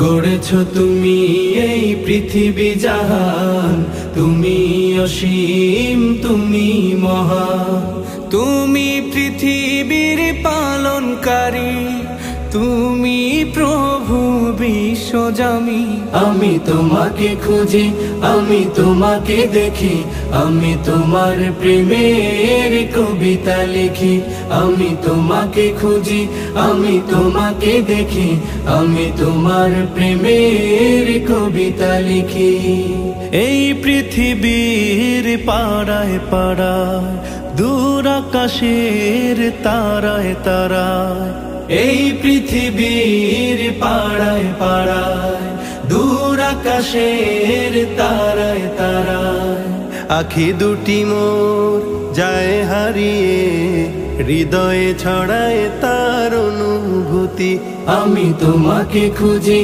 গড়েছ তুমি এই পৃথিবী জাহান, তুমি অসীম, তুমি মহান। তুমি পৃথিবীর পালনকারী, তুমি প্রভু বিশ্বজামি। আমি তোমাকে খুঁজি, আমি তোমাকে দেখি, আমি তোমার প্রেমের কবিতা লিখি। আমি তোমাকে খুঁজি, আমি তোমাকে দেখি, আমি তোমার প্রেমের কবিতা লিখি। এই পৃথিবীর পাড়ায় পাড়ায়, দূর আকাশের তারায় তারায়, এই পৃথিবীর পাড়ায় পাড়ায়, দূর আকাশের তারায় তারায়, আখি দুটি মোর যায় হারিয়ে, হৃদয়ে ছড়ায় তার অনুভূতি। আমি তোমাকে খুঁজি।